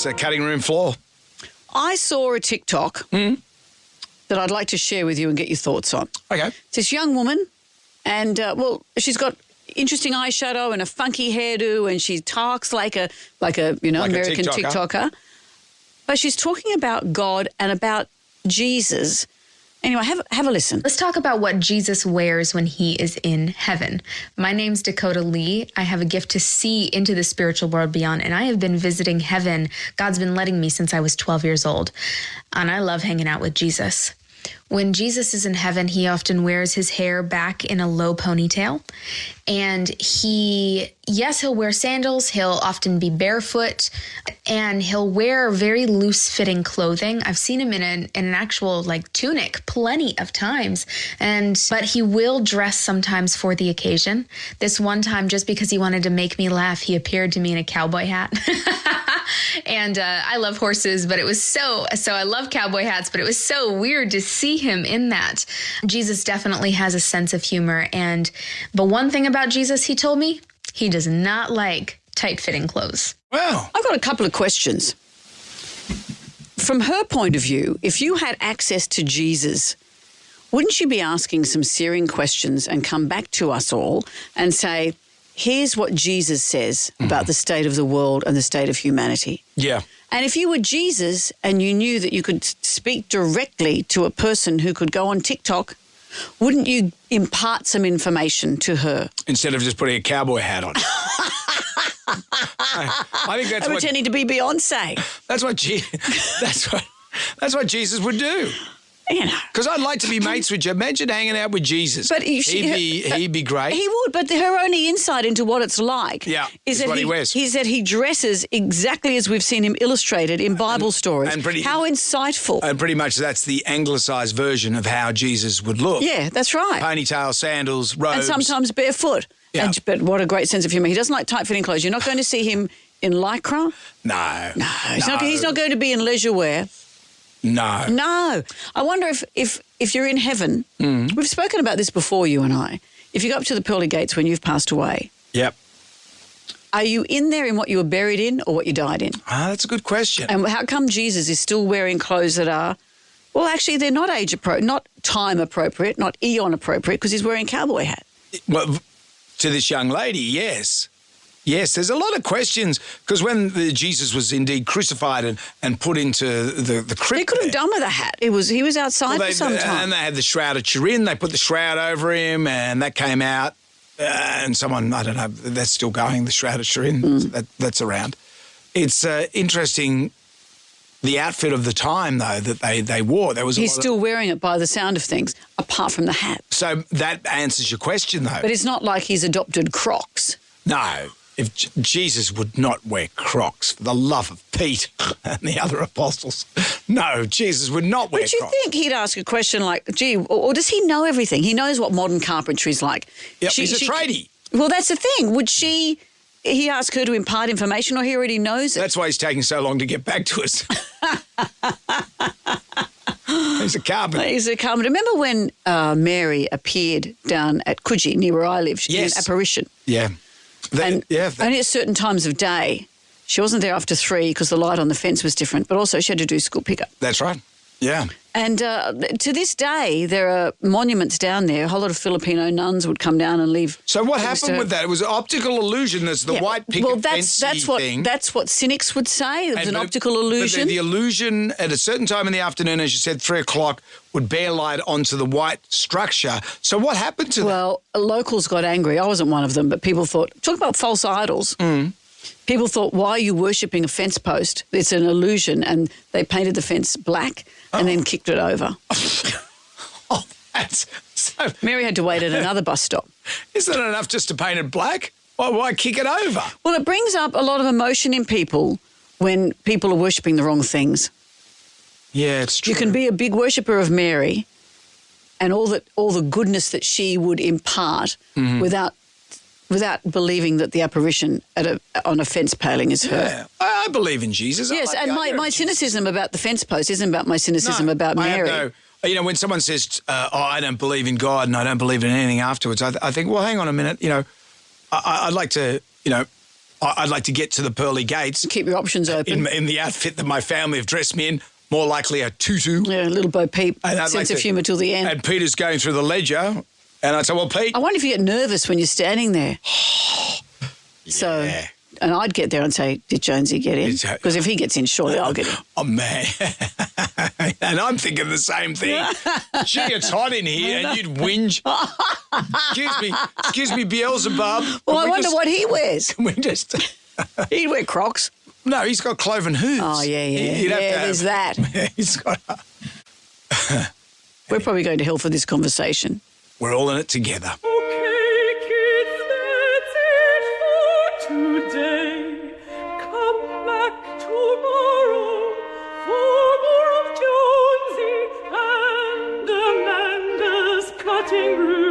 this cutting room floor. I saw a TikTok that I'd like to share with you and get your thoughts on. Okay. It's this young woman and, she's got interesting eyeshadow and a funky hairdo and she talks like a American TikToker. But she's talking about God and about Jesus. Anyway, have a listen. Let's talk about what Jesus wears when he is in heaven. My name's Dakota Lee. I have a gift to see into the spiritual world beyond, and I have been visiting heaven. God's been letting me since I was 12 years old, and I love hanging out with Jesus. When Jesus is in heaven, he often wears his hair back in a low ponytail, and he'll wear sandals. He'll often be barefoot, and he'll wear very loose-fitting clothing. I've seen him in an actual tunic plenty of times, but he will dress sometimes for the occasion. This one time, just because he wanted to make me laugh, he appeared to me in a cowboy hat. And I love horses, but it was so I love cowboy hats, but it was so weird to see him in that. Jesus definitely has a sense of humor. But one thing about Jesus, he told me, he does not like tight-fitting clothes. Wow. I've got a couple of questions. From her point of view, if you had access to Jesus, wouldn't you be asking some searing questions and come back to us all and say, here's what Jesus says about the state of the world and the state of humanity? Yeah. And if you were Jesus and you knew that you could speak directly to a person who could go on TikTok, wouldn't you impart some information to her? Instead of just putting a cowboy hat on. I think that's pretending to be Beyonce. That's what Jesus would do. You know. Because I'd like to be mates with you. Imagine hanging out with Jesus. But he'd be great. He would, but her only insight into what it's like is what he wears. Is that he dresses exactly as we've seen him illustrated in Bible stories. How insightful. And pretty much that's the anglicised version of how Jesus would look. Yeah, that's right. Ponytail, sandals, robes. And sometimes barefoot. Yeah. But what a great sense of humour. He doesn't like tight-fitting clothes. You're not going to see him in lycra? No. He's not going to be in leisure wear. No. I wonder if you're in heaven, we've spoken about this before, you and I, if you go up to the pearly gates when you've passed away. Yep. Are you in there in what you were buried in or what you died in? That's a good question. And how come Jesus is still wearing clothes that are, well, actually, they're not age appropriate, not time appropriate, not eon appropriate, because he's wearing a cowboy hat? Well, to this young lady, yes. Yes, there's a lot of questions because when Jesus was indeed crucified and put into the crypt, he could have done with a hat. He was outside for some time. And they had the shroud of Turin. They put the shroud over him, and that came out. And someone, I don't know, that's still going. The shroud of Turin, that's around. It's interesting. The outfit of the time, though, that they wore. He's still wearing it by the sound of things, apart from the hat. So that answers your question, though. But it's not like he's adopted Crocs. No. If Jesus would not wear Crocs, for the love of Pete and the other apostles. No, Jesus would not wear Crocs. Would you think he'd ask a question like, gee, or does he know everything? He knows what modern carpentry is like. Yep, he's a tradie. Well, that's the thing. Would he ask her to impart information or he already knows it? That's why he's taking so long to get back to us. He's a carpenter. Remember when Mary appeared down at Coogee, near where I live? She did an apparition. Yeah. Only at certain times of day. She wasn't there after 3 because the light on the fence was different, but also she had to do school pickup. That's right. Yeah. And to this day, there are monuments down there. A whole lot of Filipino nuns would come down and leave. So what happened with that? It was an optical illusion. There's the white picket fence thing. That's what cynics would say. It was an optical illusion. But the illusion at a certain time in the afternoon, as you said, 3 o'clock, would bear light onto the white structure. So what happened to that? Well, locals got angry. I wasn't one of them, but people thought, talk about false idols. People thought, why are you worshipping a fence post? It's an illusion. And they painted the fence black and then kicked it over. That's so... Mary had to wait at another bus stop. Isn't it enough just to paint it black? Why kick it over? Well, it brings up a lot of emotion in people when people are worshipping the wrong things. Yeah, it's true. You can be a big worshipper of Mary and all the goodness that she would impart without believing that the apparition on a fence paling is her. Yeah, I believe in Jesus. Yes, and my cynicism about the fence post isn't about my cynicism about Mary. When someone says, I don't believe in God and I don't believe in anything afterwards, I think, well, hang on a minute, I'd like to, I'd like to get to the pearly gates Keep your options open. in the outfit that my family have dressed me in, more likely a tutu. Yeah, a little Bo Peep, And I'd sense like of humour till the end. And Peter's going through the ledger, and I'd say, well, Pete. I wonder if you get nervous when you're standing there. So, Yeah. and I'd get there and say, did Jonesy get in? It's- Because if he gets in, surely I'll get in. Oh, man. And I'm thinking the same thing. Gee, it's hot in here, and you'd whinge. Excuse me, Beelzebub. Well, I wonder what he wears. Can we just... He'd wear Crocs. No, he's got cloven hooves. Oh, yeah. He'd have to have- There's that. He's got... We're probably going to hell for this conversation. We're all in it together. Okay, kids, that's it for today. Come back tomorrow for more of Jonesy and Amanda's cutting room.